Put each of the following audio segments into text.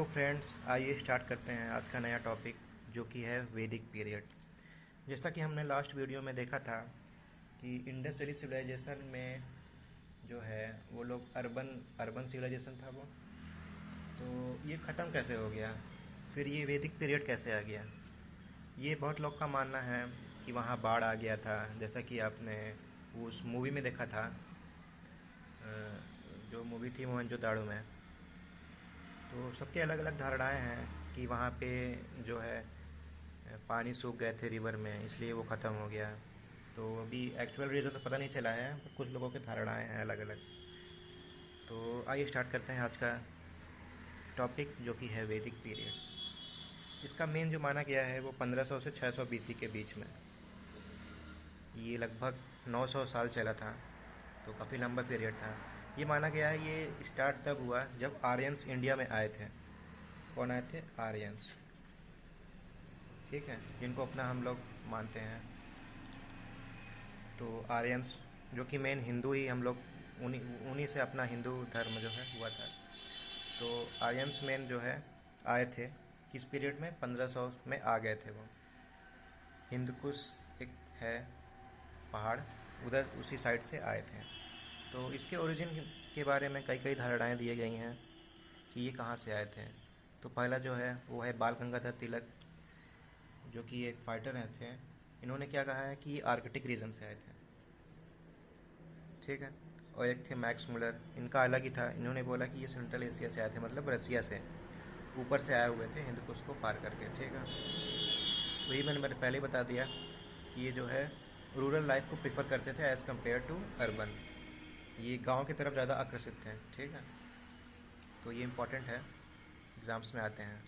Friends, आइए start करते हैं आज का नया टॉपिक जो कि है वैदिक पीरियड। जैसा कि हमने लास्ट वीडियो में देखा था कि इंडस वैली सिविलाइजेशन में जो है वो लोग अर्बन अर्बन सिविलाइजेशन था वो, तो ये ख़त्म कैसे हो गया, फिर ये वैदिक पीरियड कैसे आ गया। ये बहुत लोग का मानना है कि वहाँ बाढ़ आ गया था, जैसा कि आपने उस मूवी में देखा था, जो मूवी थी मोहनजोदाड़ो में। तो सबके अलग अलग धारणाएं हैं कि वहाँ पे जो है पानी सूख गए थे रिवर में, इसलिए वो ख़त्म हो गया। तो अभी एक्चुअल रीज़न तो पता नहीं चला है, पर कुछ लोगों की धारणाएं हैं अलग अलग। तो आइए स्टार्ट करते हैं आज का टॉपिक जो कि है वैदिक पीरियड। इसका मेन जो माना गया है वो 1500 से 600 बीसी के बीच में, ये लगभग 900 साल चला था, तो काफ़ी लंबा पीरियड था। ये माना गया है ये स्टार्ट तब हुआ जब आर्यंस इंडिया में आए थे। कौन आए थे? आर्यंस, ठीक है, जिनको अपना हम लोग मानते हैं। तो आर्यंस जो कि मेन हिंदू ही हम लोग, उन्हीं उन्हीं से अपना हिंदू धर्म जो है हुआ था। तो आर्यंस मेन जो है आए थे किस पीरियड में? 1500 में आ गए थे वो। हिंदकुश एक है पहाड़, उधर उसी साइड से आए थे। तो इसके ओरिजिन के बारे में कई कई धारणाएं दी गई हैं कि ये कहाँ से आए थे। तो पहला जो है वो है बाल गंगाधर तिलक, जो कि एक फाइटर हैं थे। इन्होंने क्या कहा है कि ये आर्कटिक रीजन से आए थे, ठीक है। और एक थे मैक्स मुलर, इनका अलग ही था। इन्होंने बोला कि ये सेंट्रल एशिया से आए थे, मतलब रसिया से ऊपर से आए हुए थे हिंदकुश को पार करके, ठीक है। वही मैंने पहले बता दिया कि ये जो है रूरल लाइफ को प्रीफर करते थे एज़ कम्पेयर टू अर्बन। ये गांव की तरफ ज़्यादा आकर्षित थे, ठीक है। तो ये इम्पॉर्टेंट है, एग्ज़ाम्स में आते हैं।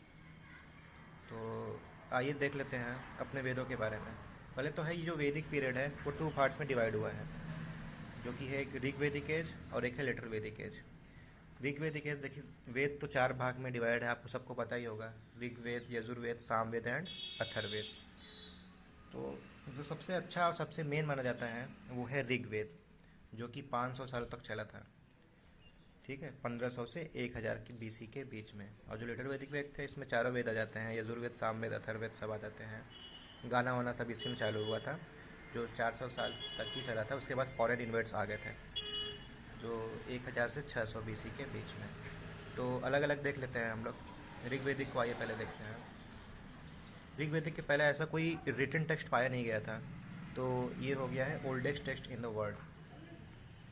तो आइए देख लेते हैं अपने वेदों के बारे में। पहले तो है ये जो वैदिक पीरियड है वो 2 पार्ट्स में डिवाइड हुआ है, जो कि है एक ऋग्वैदिक एज और एक है लेटर वैदिक एज। ऋग्वैदिक एज देखिए, वेद तो 4 भाग में डिवाइड है, आपको सबको पता ही होगा, ऋग्वेद, यजुर्वेद, सामवेद एंड अथर्ववेद। तो जो सबसे अच्छा और सबसे मेन माना जाता है वो है ऋग्वेद, जो कि 500 साल तक चला था, ठीक है, 1500 से 1000 के बीसी के बीच में। और जो लेटर वैदिक वेद थे इसमें चारों वेद आ जाते हैं, यजुर्वेद, सामवेद, अथर्ववेद सब आ जाते हैं। गाना वाना सब इसी में चालू हुआ था, जो 400 साल तक ही चला था। उसके बाद फॉरेन इन्वेट्स आ गए थे, जो 1000 से 600 बीसी के बीच में। तो अलग अलग देख लेते हैं हम लोग। ऋग्वेदिक को आइए पहले देखते हैं। ऋग्वेदिक के पहले ऐसा कोई रिटन टेक्स्ट पाया नहीं गया था, तो ये हो गया है oldest text in the world.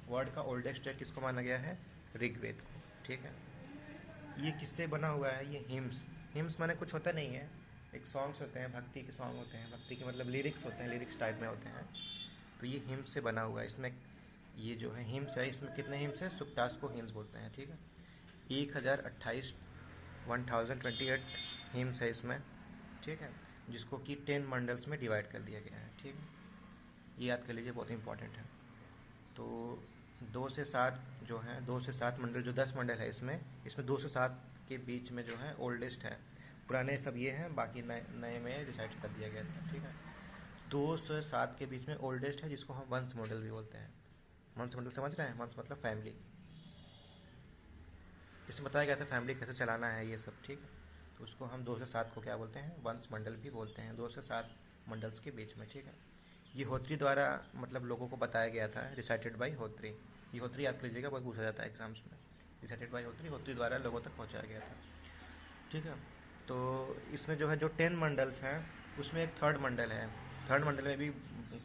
World का ओल्डेस्ट टेक्स्ट किसको माना गया है? ऋग्वेद को, ठीक है। ये किससे बना हुआ है? ये हिम्स, हिम्स माने कुछ होता नहीं है, एक सॉन्ग्स होते हैं, भक्ति के सॉन्ग होते हैं, भक्ति के मतलब लिरिक्स होते हैं, लिरिक्स टाइप में होते हैं। तो ये हिम्स से बना हुआ है। इसमें ये जो है हिम्स है, इसमें कितने हिम्स है? सुक्तास को हिम्स बोलते हैं, ठीक है। 1028 1028 हिम्स है इसमें, ठीक है, जिसको कि 10 मंडल्स में डिवाइड कर दिया गया है, ठीक है। ये याद कर लीजिए, बहुत इंपॉर्टेंट है। तो 2 से 7 जो है, 2 से 7 मंडल, जो 10 मंडल है इसमें 2 से 7 के बीच में जो है ओल्डेस्ट है। पुराने सब ये हैं, बाकी नए नए में डिसाइड कर दिया गया था, ठीक है। 2 से 7 के बीच में ओल्डेस्ट है, जिसको हम वंश मॉडल भी बोलते हैं। वंश मॉडल समझ रहे हैं? वंश मतलब फैमिली। इसमें बताया गया था फैमिली कैसे चलाना है, ये सब, ठीक है। तो उसको हम 2 से 7 को क्या बोलते हैं? वंश मंडल भी बोलते हैं, 2 से 7 मंडल्स के बीच में, ठीक है। ये होत्री द्वारा मतलब लोगों को बताया गया था, रिसाइटेड बाई होत्री। ये होत्री याद कीजिएगा, बहुत पूछा जाता है एग्जाम्स में। रिसाइटेड बाई होत्री, होत्री द्वारा लोगों तक पहुंचाया गया था, ठीक है। तो इसमें जो है जो 10 मंडल्स हैं उसमें एक थर्ड मंडल है। थर्ड मंडल में भी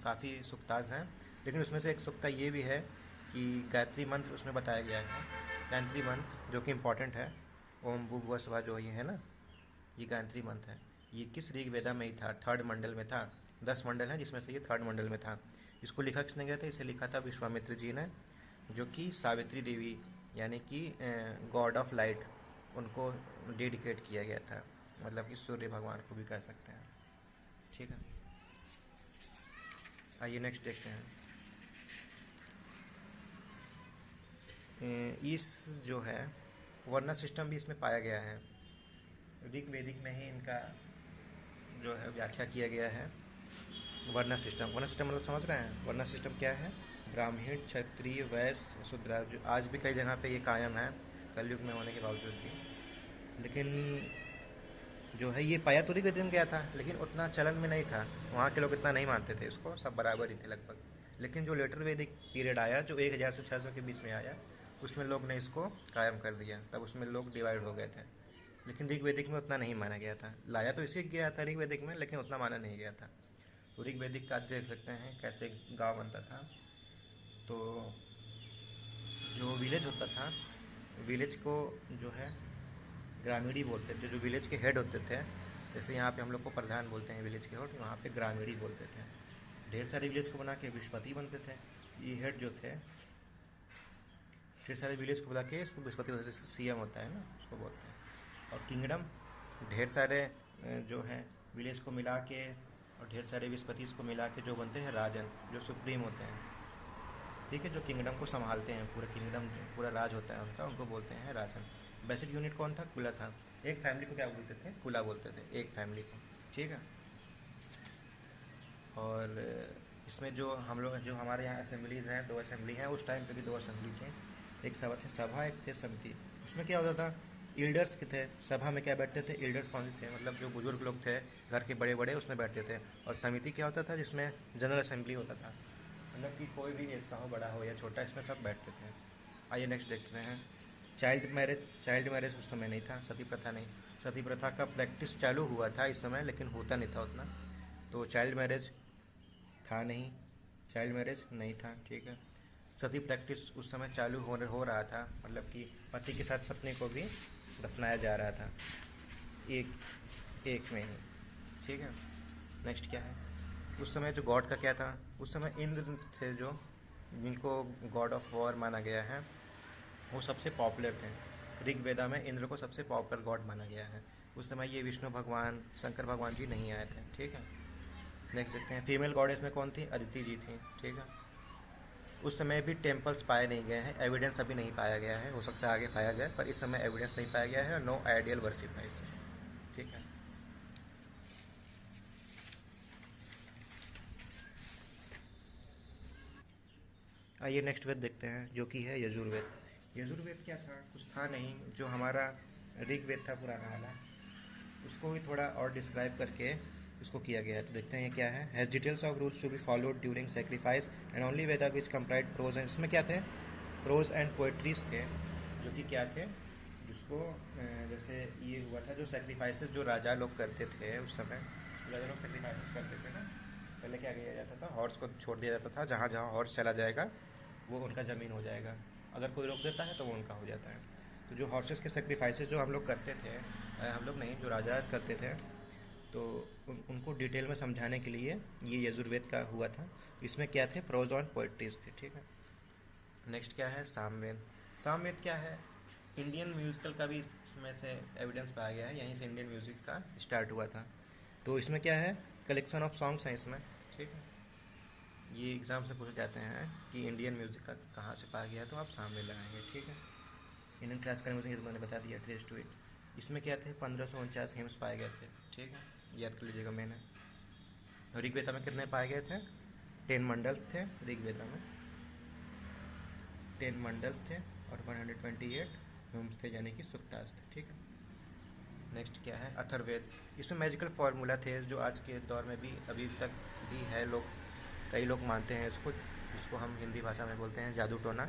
काफ़ी सुक्ताज हैं, लेकिन उसमें से एक सुक्ता ये भी है कि गायत्री मंत्र उसमें बताया गया है। गायत्री मंत्र जो कि इम्पॉर्टेंट है, ओम भूर्भुवः स्वः, जो ये है ना, ये गायत्री मंत्र है। ये किस ऋग्वेदा में ही था, थर्ड मंडल में था। 10 मंडल हैं जिसमें से ये थर्ड मंडल में था। इसको लिखा किसने गया था? इसे लिखा था विश्वामित्र जी ने, जो कि सावित्री देवी यानी कि गॉड ऑफ लाइट, उनको डेडिकेट किया गया था, मतलब कि सूर्य भगवान को भी कह सकते हैं, ठीक है। आइए नेक्स्ट देखते हैं। इस जो है वर्ना सिस्टम भी इसमें पाया गया है। ऋग्वेदिक में ही इनका जो है व्याख्या किया गया है। वर्ना सिस्टम, वर्ना सिस्टम मतलब समझ रहे हैं? वर्ना सिस्टम क्या है? ब्राह्मण, क्षत्रिय, वैश्य, शूद्र, जो आज भी कई जगह पे ये कायम है कलयुग में होने के बावजूद भी। लेकिन जो है ये पाया तो ऋग्वेद में गया था, लेकिन उतना चलन में नहीं था, वहाँ के लोग इतना नहीं मानते थे इसको, सब बराबर ही थे लगभग। लेकिन जो लेटर वैदिक पीरियड आया, जो 1000 से 600 के बीच में आया, उसमें लोग ने इसको कायम कर दिया, तब उसमें लोग डिवाइड हो गए थे। लेकिन ऋग्वेदिक में उतना नहीं माना गया था, लाया तो इसी गया था ऋग्वेदिक में, लेकिन उतना माना नहीं गया था। तो ऋग्वेदिक का देख सकते हैं कैसे गाँव बनता था। तो जो विलेज होता था, विलेज को जो है ग्रामीणी बोलते थे, जो विलेज के हेड होते थे। जैसे यहाँ पे हम लोग को प्रधान बोलते हैं विलेज के हेड, वहाँ पे ग्रामीणी बोलते थे। ढेर सारे विलेज को बना के विस्पति बनते थे। ये हेड जो थे, ढेर सारे विलेज को बुला के इसको विस्पति बोलते थे, जैसे सीएम होता है ना, उसको बोलते हैं। और किंगडम, ढेर सारे जो है विलेज को मिला के और ढेर सारे विस्पति को मिला के जो बनते हैं राजन, जो सुप्रीम होते हैं, ठीक है, जो किंगडम को संभालते हैं, पूरा किंगडम, पूरा राज होता है उनका, उनको बोलते हैं राजन। बेसिक यूनिट कौन था? कुला था। एक फैमिली को क्या बोलते थे? कुला बोलते थे, एक फैमिली को, ठीक है। और इसमें जो हम लोग, जो हमारे यहाँ असेंबलीज़ हैं, 2 असेंबली हैं, उस टाइम पे भी 2 असेंबली थे। एक सभा थे, सभा एक थे समिति। उसमें क्या होता था? एल्डर्स के थे, सभा में क्या बैठते थे? एल्डर्स कौन से थे? मतलब जो बुजुर्ग लोग थे घर के बड़े बड़े, उसमें बैठते थे। और समिति क्या होता था? जिसमें जनरल असेंबली होता था, मतलब कि कोई भी एज का हो, बड़ा हो या छोटा, इसमें सब बैठते थे। आइए नेक्स्ट देखते हैं। चाइल्ड मैरिज उस समय नहीं था, सती प्रथा नहीं। सती प्रथा का प्रैक्टिस चालू हुआ था इस समय, लेकिन होता नहीं था उतना। तो चाइल्ड मैरिज था नहीं, चाइल्ड मैरिज नहीं था, ठीक है। सती प्रैक्टिस उस समय चालू हो रहा था, मतलब कि पति के साथ पत्नी को भी दफनाया जा रहा था, एक एक में ही, ठीक है। नेक्स्ट क्या है? उस समय जो गॉड का क्या था? उस समय इंद्र थे, जो जिनको गॉड ऑफ वॉर माना गया है, वो सबसे पॉपुलर थे। ऋग्वेदा में इंद्र को सबसे पॉपुलर गॉड माना गया है। उस समय ये विष्णु भगवान, शंकर भगवान जी नहीं आए थे, ठीक है। नेक्स्ट देखते हैं, फीमेल गॉडेस में कौन थी? अदिति जी थी, ठीक है। उस समय भी टेम्पल्स पाए नहीं गए हैं, एविडेंस अभी नहीं पाया गया है, हो सकता है आगे पाया जाए, पर इस समय एविडेंस नहीं पाया गया है, और नो आइडियल वर्शिप है इससे, ठीक है। आइए नेक्स्ट वेद देखते हैं, जो कि है यजुर्वेद। यजुर्वेद क्या था? कुछ था नहीं, जो हमारा ऋग्वेद था पुराना वाला, उसको भी थोड़ा और डिस्क्राइब करके इसको किया गया है। तो देखते हैं ये क्या है। Has details of rules to be followed during sacrifice and only Veda which comprise prose and, इसमें क्या थे? प्रोज एंड पोएट्रीज थे, जो कि क्या थे, जिसको जैसे ये हुआ था, जो सेक्रीफाइसेस जो राजा लोग करते थे उस समय, राजा लोग सेक्रीफाइसेस करते थे ना, पहले क्या किया जाता था? हॉर्स को छोड़ दिया जाता था, जहाँ जहाँ हॉर्स चला जाएगा वो उनका ज़मीन हो जाएगा, अगर कोई रोक देता है तो वो उनका हो जाता है। तो जो हॉर्सेस के सेक्रीफाइसेस जो हम लोग करते थे, हम लोग नहीं, जो राजाज करते थे, तो उनको डिटेल में समझाने के लिए ये यजुर्वेद का हुआ था। इसमें क्या थे? प्रोज और पोएट्रीज थे, ठीक है। नेक्स्ट क्या है? सामवेद। सामवेद क्या है? इंडियन म्यूज़िकल का भी इसमें से एविडेंस पाया गया है, यहीं से इंडियन म्यूज़िक का स्टार्ट हुआ था। तो इसमें क्या है? कलेक्शन ऑफ सॉन्ग्स हैं इसमें, ठीक है। ये एग्ज़ाम से पूछे जाते हैं कि इंडियन म्यूज़िक का कहाँ से पाया गया, तो आप सामवेद लगाएंगे, ठीक है। इंडियन क्लासिकल म्यूज़िक तो मैंने बता दिया, ट्रेस टू इट। इसमें क्या थे? 1549 हिम्स पाए गए थे, ठीक है, याद कर लीजिएगा मैंने। ऋग्वेदा में कितने पाए गए थे? 10 मंडल थे ऋग्वेदा में, 10 मंडल थे, और 128 हिम्स थे, यानी कि सुक्तास थे, ठीक है। नेक्स्ट क्या है? अथर्ववेद। इसमें मैजिकल फार्मूला थे, जो आज के दौर में भी अभी तक भी है, लोग, कई लोग मानते हैं इसको, जिसको हम हिंदी भाषा में बोलते हैं जादू टोना,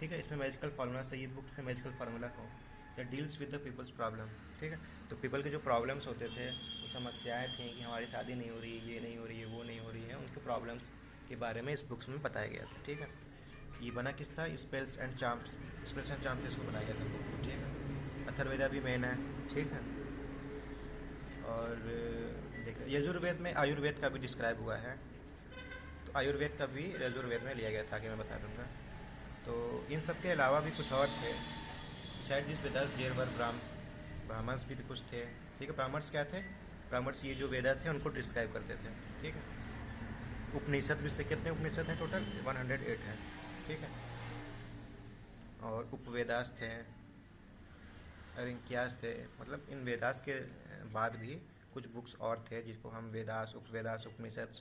ठीक है। इसमें मैजिकल फार्मूला से, ये बुक से मैजिकल फार्मूला को, that deals with the peoples problem, ठीक है। तो पीपल के जो प्रॉब्लम्स होते थे, जो समस्याएं थी कि हमारी शादी नहीं हो रही है, ये नहीं हो रही है, वो नहीं हो रही है, उनके प्रॉब्लम्स के बारे में इस बुक्स में बताया गया था, ठीक है। ये बना किस था? Spells and charms, spells and charms से इसको बनाया गया था बुक को, ठीक है। अथर्ववेदा भी मेन है, ठीक है। और देखिए यजुर्वेद में आयुर्वेद का भी डिस्क्राइब हुआ है, तो आयुर्वेद का भी यजुर्वेद में लिया गया था, कि मैं बता दूंगा। तो इन सब के अलावा भी कुछ और थे। शायद जिस वेदास देर वर ब्राह्मण्स भी कुछ थे, ठीक है। ब्राह्मण्स क्या थे? ब्राह्मण्स ये जो वेदा थे उनको डिस्क्राइब करते थे, ठीक है। उपनिषद भी थे, कितने उपनिषद हैं टोटल? 108 हैं, ठीक है। और उपवेदास थे, अरिंक्यास थे, मतलब इन वेदास के बाद भी कुछ बुक्स और थे, जिसको हम वेदास, उपनिषद,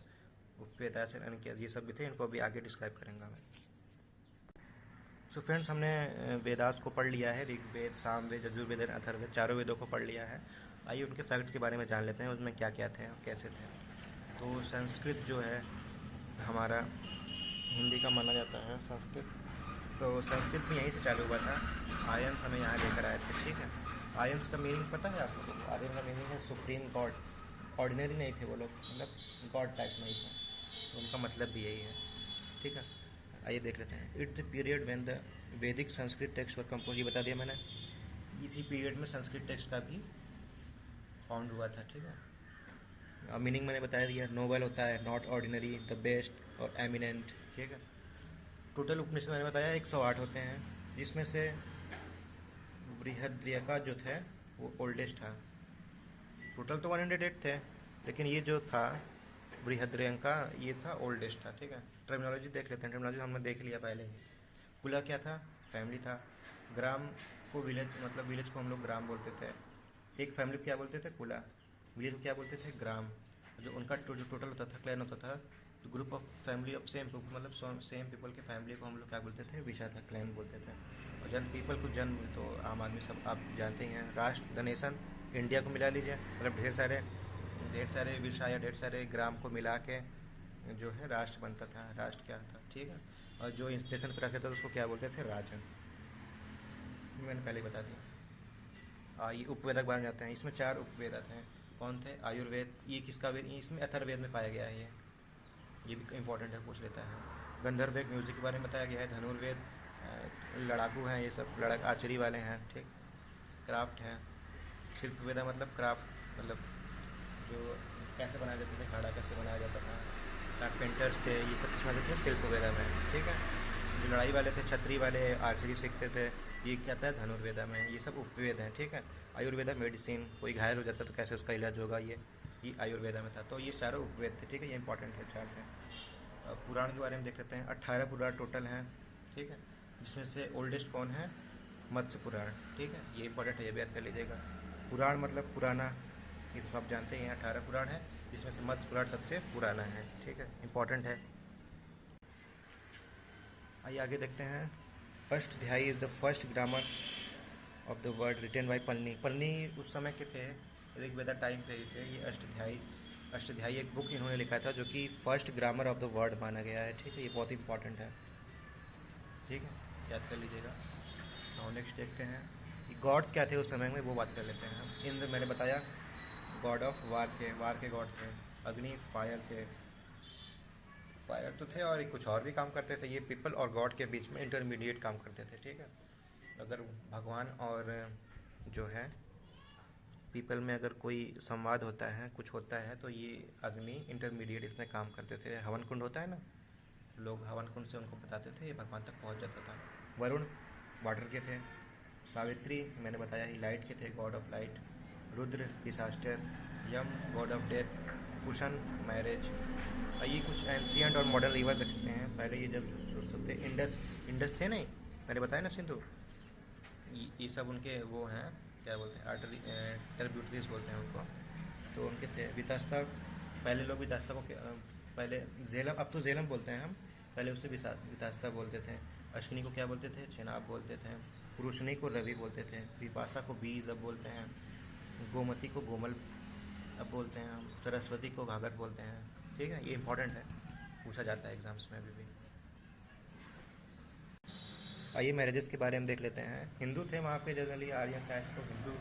उपवेदास, अरिंक्यास, ये सब भी थे, इनको भी आगे डिस्क्राइब करेंगे मैं। तो फ्रेंड्स, हमने वेदास को पढ़ लिया है, ऋग्वेद, सामवेद, यजुर्वेद और अथर्ववेद, चारों वेदों को पढ़ लिया है। आइए उनके फैक्ट्स के बारे में जान लेते हैं, उसमें क्या क्या थे और कैसे थे। तो संस्कृत जो है हमारा हिंदी का माना जाता है संस्कृत, तो संस्कृत भी यहीं से चालू हुआ था। आर्यंस हमें यहाँ लेकर आए थे, ठीक है। आर्यंस का मीनिंग पता है आपको? आर्यन का मीनिंग है सुप्रीम गॉड। ऑर्डिनरी नहीं थे वो लोग, मतलब गॉड टाइप नहीं थे, तो उनका मतलब भी यही है, ठीक है। आइए देख लेते हैं। It's the period when the वैदिक संस्कृत टेक्स्ट वर कंपोज, ये बता दिया मैंने। इसी पीरियड में संस्कृत टेक्स्ट का भी फाउंड हुआ था, ठीक है। अब मीनिंग मैंने बता दिया। नोबल होता है, नॉट ऑर्डिनरी, द बेस्ट और एमिनेंट, ठीक है। टोटल उपनिषद मैंने बताया 108 होते हैं, जिसमें से बृहद्रयका जो थे वो ओल्डेस्ट था। टोटल तो 108 थे, लेकिन ये जो था बृहद्रयका ये था ओल्डेस्ट था, ठीक है। टर्मिनोलॉजी देख लेते हैं। टर्मिनोलॉजी हमने देख लिया पहले ही। कुला क्या था? फैमिली था। ग्राम को विलेज, मतलब विलेज को हम लोग ग्राम बोलते थे। एक फैमिली को क्या बोलते थे? कुला। विलेज को क्या बोलते थे? ग्राम। जो उनका जो टोटल होता था, क्लैन होता था, तो group of family of same, मतलब सेम पीपल के फैमिली को हम लोग क्या बोलते थे? विशा था, क्लैन बोलते थे। और जन पीपल को जन्म तो आम आदमी सब आप जानते ही हैं। राष्ट्र, द नेशन, इंडिया को मिला लीजिए, मतलब ढेर सारे विशा या ढेर सारे ग्राम को मिला के जो है राष्ट्र बनता था। राष्ट्र क्या था, ठीक है। और जो नेशन पर रखा था उसको क्या बोलते थे? राज्य। मैंने पहले ही बता दिया। ये उपवेदक बन जाते हैं। इसमें 4 उपवेदक हैं। कौन थे? आयुर्वेद, ये किसका वेद? इसमें अथर्ववेद में पाया गया है। ये भी इंपॉर्टेंट है, पूछ लेता है। गंधर्ववेद, म्यूजिक के बारे में बताया गया है। धनुर्वेद, लड़ाकू हैं, ये सब लड़ाक आर्चरी वाले हैं, ठीक। क्राफ्ट हैं। शिल्प वेदा मतलब क्राफ्ट, मतलब जो कैसे बनाया जाता था, खाड़ा कैसे बनाया जाता था, कारपेंटर्स थे, ये सब किसमें आते थे? शिल्प वेदा में, ठीक है। जो लड़ाई वाले थे, छत्री वाले, आर्चरी सीखते थे, ये क्या था? धनुर्वेदा में। ये सब उपवेद हैं, ठीक है। आयुर्वेदा मेडिसिन, कोई घायल हो जाता तो कैसे उसका इलाज होगा, ये आयुर्वेदा में था। तो ये चारों उपवेद थे, ठीक है। ये इंपॉर्टेंट है, 4 थे। पुराण के बारे में देख लेते हैं। 18 पुराण टोटल हैं, ठीक है। जिसमें से ओल्डेस्ट कौन है? मत्स्य पुराण, ठीक है। ये इंपॉर्टेंट है, ये भी याद कर लीजिएगा। पुराण मतलब पुराना, ये तो सब जानते हैं। 18 पुराण है, जिसमें से मत्स्य पुराण सबसे पुराना है, ठीक है, इंपॉर्टेंट है। आइए आगे देखते हैं। Ashtadhyayi is the first grammar of the word written by पन्नी। पन्नी उस समय के थे, ऋग्वेदा टाइम पे ही थे। ये अष्टाध्यायी एक बुक इन्होंने लिखा था, जो कि first grammar of the word माना गया है, ठीक है। ये बहुत इंपॉर्टेंट है, ठीक है, याद कर लीजिएगा। और नेक्स्ट देखते हैं गॉड्स क्या थे उस समय में, वो बात कर लेते हैं हम। इंद्र मैंने बताया गॉड ऑफ वार थे, वार के गॉड थे। अग्नि फायर थे, फायर तो थे, और कुछ और भी काम करते थे। ये पीपल और गॉड के बीच में इंटरमीडिएट काम करते थे, ठीक है। अगर भगवान और जो है पीपल में अगर कोई संवाद होता है, कुछ होता है, तो ये अग्नि इंटरमीडिएट इसमें काम करते थे। हवन कुंड होता है ना, लोग हवन कुंड से उनको बताते थे, ये भगवान तक पहुंच जाता था। वरुण वाटर के थे। सावित्री मैंने बताया ही लाइट के थे, god of light. Rudra disaster. Yama god of death. कुशन मैरिज। ये कुछ एंशियंट और मॉडर्न रिवर रखते हैं। पहले ये जब सोचते इंडस थे नहीं, मैंने बताया ना, सिंधु, ये सब उनके वो हैं, क्या बोलते हैं, ट्रिब्यूटरीज बोलते हैं उनको। तो उनके थे। वितास्ता, पहले लोग वितास्ता को पहले झेलम, अब तो झेलम बोलते हैं हम, पहले उससे वितास्ता बोलते थे। अश्विनी को क्या बोलते थे? चेनाब बोलते थे। पुरुषनी को रवि बोलते थे। विपाशा को बीज अब बोलते हैं। गोमती को गोमल अब बोलते हैं हम। सरस्वती को घाघर बोलते हैं, ठीक है। ये इंपॉर्टेंट है, पूछा जाता है एग्जाम्स में अभी भी। आइए मैरिजेस के बारे में देख लेते हैं। हिंदू थे वहाँ पे जनरली, आर्यन शायद तो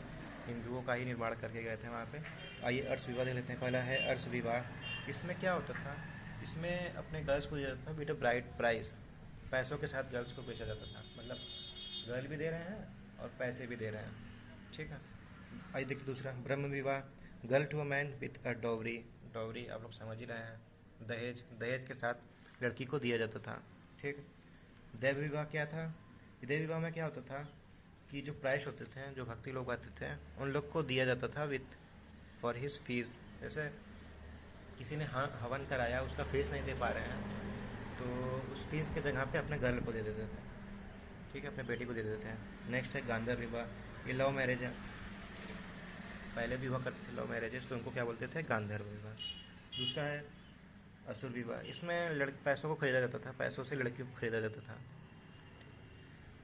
हिंदुओं का ही निर्माण करके गए थे वहाँ पे। आइए अर्श विवाह देख लेते हैं। पहला है अर्श विवाह। इसमें क्या होता था? इसमें अपने गर्ल्स को दिया जाता था, बेटा ब्राइड प्राइस, पैसों के साथ गर्ल्स को बेचा जाता था। मतलब गर्ल भी दे रहे हैं और पैसे भी दे रहे हैं, ठीक है। आइए देखिए दूसरा, ब्रह्म विवाह। Girl to a man with a dowry. Dowry आप लोग समझ ही रहे हैं, दहेज। दहेज के साथ लड़की को दिया जाता था, ठीक। देव विवाह क्या था? देव विवाह में क्या होता था कि जो प्राइस होते थे, जो भक्ति लोग आते थे, उन लोग को दिया जाता था विथ फॉर हिज फीस। जैसे किसी ने हवन कराया, उसका फीस नहीं दे पा रहे हैं, तो उस फीस के जगह पे अपने गर्ल को दे देते थे, ठीक है, अपने बेटी को दे देते हैं। नेक्स्ट है गांधर विवाह। ये लव मैरिज है। पहले भी हुआ करते थे लव मैरिजेस, तो उनको क्या बोलते थे? गांधर्व विवाह। दूसरा है असुर विवाह। इसमें पैसों को खरीदा जाता था, पैसों से लड़कियों को खरीदा जाता था।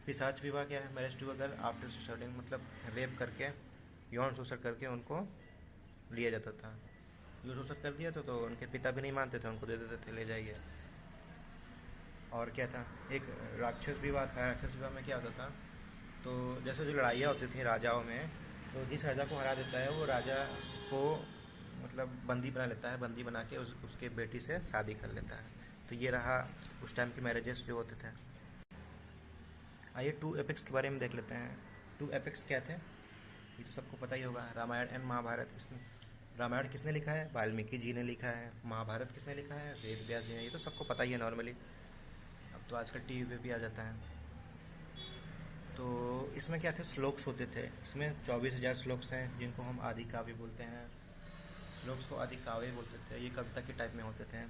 पिशाच विवाह क्या है? Marriage to a girl after suiciding, मतलब रेप करके, यौन शोषण करके उनको लिया जाता था। जो शोषण कर दिया तो उनके पिता भी नहीं मानते थे, उनको दे देते थे, ले जाइए। और क्या था? एक राक्षस विवाह था। राक्षस विवाह में क्या होता था, तो जैसे जो लड़ाइयाँ होती थी राजाओं में, तो जिस राजा को हरा देता है वो राजा को मतलब बंदी बना लेता है, बंदी बना के उसके बेटी से शादी कर लेता है। तो ये रहा उस टाइम की मैरिजेस जो होते थे। आइए टू एपिक्स के बारे में देख लेते हैं। टू एपिक्स क्या थे, ये तो सबको पता ही होगा। रामायण एंड महाभारत। किसने रामायण किसने लिखा है? वाल्मीकि जी ने लिखा है। महाभारत किसने लिखा है? वेद व्यास जी ने। ये तो सबको पता ही है नॉर्मली, अब तो आजकल टीवी पे भी आ जाता है। तो इसमें क्या थे, श्लोक्स होते थे। इसमें 24,000 श्लोक्स हैं जिनको हम आदि काव्य बोलते हैं। श्लोक्स को आदि काव्य बोलते थे। ये कविता के टाइप में होते थे।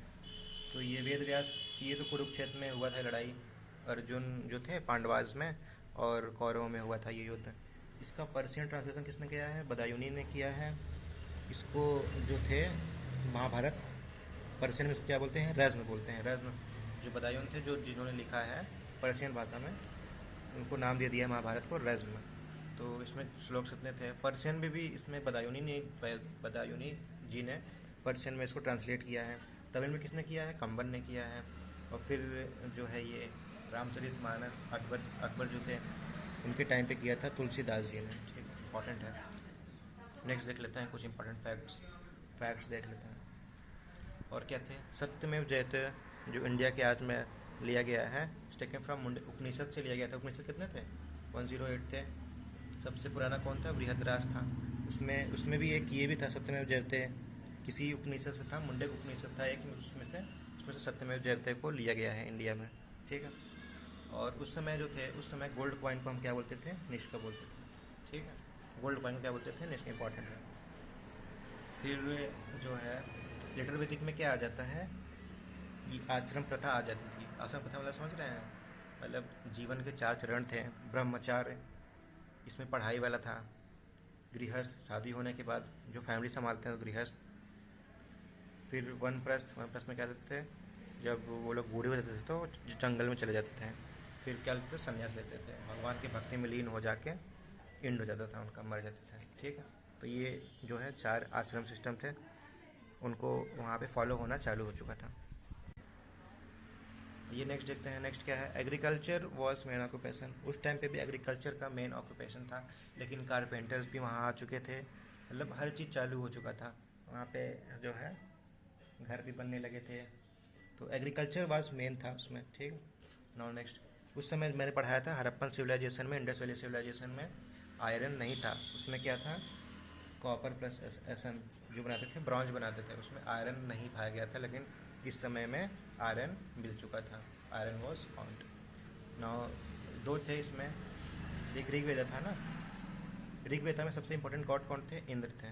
तो ये वेद व्यास, ये तो कुरुक्षेत्र में हुआ था लड़ाई, अर्जुन जो थे पांडवाज में और कौरवों में हुआ था ये युद्ध। इसका पर्शियन ट्रांसलेशन किसने किया है? बदायूनी ने किया है। इसको जो थे महाभारत, पर्शियन में इसको क्या बोलते हैं? रज़्म बोलते हैं। रज़्म जो बदायून थे, जो जिन्होंने लिखा है पर्शियन भाषा में, उनको नाम दे दिया महाभारत को रज़्म। तो इसमें श्लोक कितने थे? पर्शियन में भी इसमें बदायूनी जी ने पर्शियन में इसको ट्रांसलेट किया है। तमिल में किसने किया है? कंबन ने किया है। और फिर जो है ये रामचरितमानस अकबर जो थे उनके टाइम पे किया था तुलसीदास जी ने। ठीक है, इंपॉर्टेंट है। नेक्स्ट देख लेते हैं कुछ इंपॉर्टेंट फैक्ट्स देख लेते हैं। और क्या थे? सत्यमेव जयते जो इंडिया के आज में लिया गया है, टेकन फ्रॉम उपनिषद से लिया गया था। उपनिषद कितने थे? 108 थे। सबसे पुराना कौन था? बृहद्रास था। उसमें भी एक ये भी था सत्यमेव जयते, किसी उपनिषद से था, मुंडक उपनिषद था एक, उसमें से सत्यमेव जयते को लिया गया है इंडिया में। ठीक है। और उस समय जो थे, उस समय गोल्ड कॉइन को हम क्या बोलते थे? निष्का बोलते थे। ठीक है, गोल्ड कॉइन को क्या बोलते थे? निष्का। इंपॉर्टेंट है। फिर जो है लेटर वैदिक में क्या आ जाता है, ये आश्रम प्रथा आ जाती थी। आश्रम प्रथा मतलब समझ रहे हैं? मतलब जीवन के 4 चरण थे। ब्रह्मचार्य, इसमें पढ़ाई वाला था। गृहस्थ, शादी होने के बाद जो फैमिली संभालते हैं गृहस्थ। फिर वनप्रस्थ में क्या देते थे, जब वो लोग बूढ़े हो जाते थे तो जंगल में चले जाते थे। फिर क्या लेते थे? संन्यास लेते थे, भगवान की भक्ति में लीन हो जाके एंड हो जाता था उनका, मर जाते थे। ठीक है, तो ये जो है 4 आश्रम सिस्टम थे, उनको वहाँ पे फॉलो होना चालू हो चुका था। ये नेक्स्ट देखते हैं। नेक्स्ट क्या है? Agriculture was main occupation. उस टाइम पे भी एग्रीकल्चर का मेन ऑक्यूपेशन था, लेकिन कारपेंटर्स भी वहाँ आ चुके थे। मतलब हर चीज़ चालू हो चुका था वहाँ पे, जो है घर भी बनने लगे थे। तो एग्रीकल्चर वाज मेन था उसमें। ठीक। नाउ नेक्स्ट, उस समय मैंने पढ़ाया था हड़प्पन सिविलाइजेशन में, इंडस वैली सिविलाइजेशन में आयरन नहीं था। उसमें क्या था? कॉपर प्लस एसन जो बनाते थे, ब्रॉन्ज बनाते थे, उसमें आयरन नहीं पाया गया था। लेकिन इस समय में आयरन मिल चुका था। Iron was found. नाउ 2 थे इसमें। एक ऋग्वेदा था ना, ऋग्वेदा में सबसे इंपॉर्टेंट गॉड कौन थे? इंद्र थे।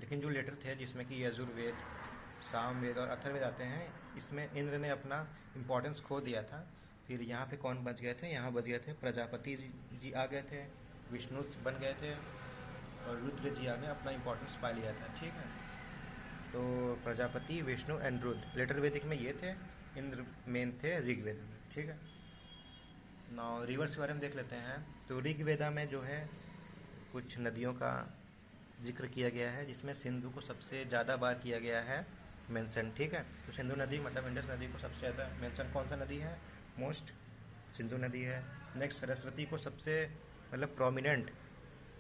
लेकिन जो लेटर थे जिसमें कि यजुर्वेद, सामवेद और अथर्ववेद आते हैं, इसमें इंद्र ने अपना इम्पोर्टेंस खो दिया था। फिर यहाँ पे कौन बच गए थे? यहाँ बच गए थे प्रजापति जी आ गए थे, विष्णु बन गए थे, और रुद्र जी ने अपना इम्पोर्टेंस पा लिया था। ठीक है, तो प्रजापति, विष्णु एंड रुद्र लेटर वैदिक में ये थे। इंद्र मेन थे ऋग्वेद में। ठीक है। नाउ रिवर्स के बारे में देख लेते हैं। तो ऋग्वेदा में जो है कुछ नदियों का जिक्र किया गया है, जिसमें सिंधु को सबसे ज़्यादा बार किया गया है मेंशन। ठीक है, तो सिंधु नदी मतलब इंडस नदी को सबसे ज़्यादा मेंशन कौन सा नदी है? मोस्ट सिंधु नदी है। नेक्स्ट सरस्वती को सबसे मतलब प्रोमिनेंट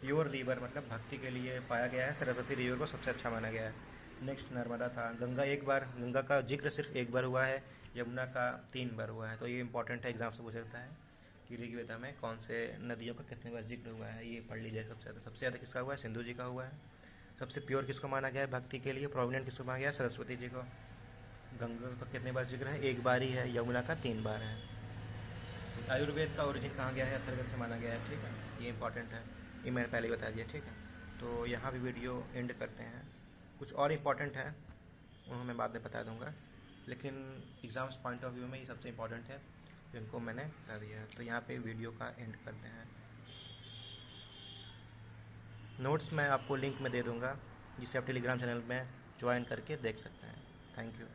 प्योर रिवर मतलब भक्ति के लिए पाया गया है, सरस्वती रिवर को सबसे अच्छा माना गया है। नेक्स्ट नर्मदा था। गंगा का जिक्र सिर्फ एक बार हुआ है, यमुना का 3 बार हुआ है। तो ये इंपॉर्टेंट है, एग्जाम से पूछा जाता है कि ऋग्वेदा में कौन से नदियों का कितने बार जिक्र हुआ है, ये पढ़ लीजिए। सबसे ज़्यादा किसका हुआ है? सिंधु जी का हुआ है। सबसे प्योर किसको माना गया है भक्ति के लिए? प्रोमिनेंट किसको माना गया है? सरस्वती जी को। गंगा का कितने बार जिक्र है? 1 बार ही है। यमुना का 3 बार है। आयुर्वेद का ओरिजिन कहाँ गया है? अथर्ववेद से माना गया है। ठीक है, ये इंपॉर्टेंट है, ये मैंने पहले ही बता दिया। ठीक है, तो यहाँ भी वीडियो एंड करते हैं। कुछ और इम्पॉर्टेंट है उन्होंने मैं बाद में बता दूँगा, लेकिन एग्ज़ाम्स पॉइंट ऑफ व्यू में ये सबसे इम्पॉर्टेंट है जिनको मैंने बता दिया है। तो यहाँ पे वीडियो का एंड करते हैं। नोट्स मैं आपको लिंक में दे दूँगा, जिसे आप टेलीग्राम चैनल में ज्वाइन करके देख सकते हैं। Thank you.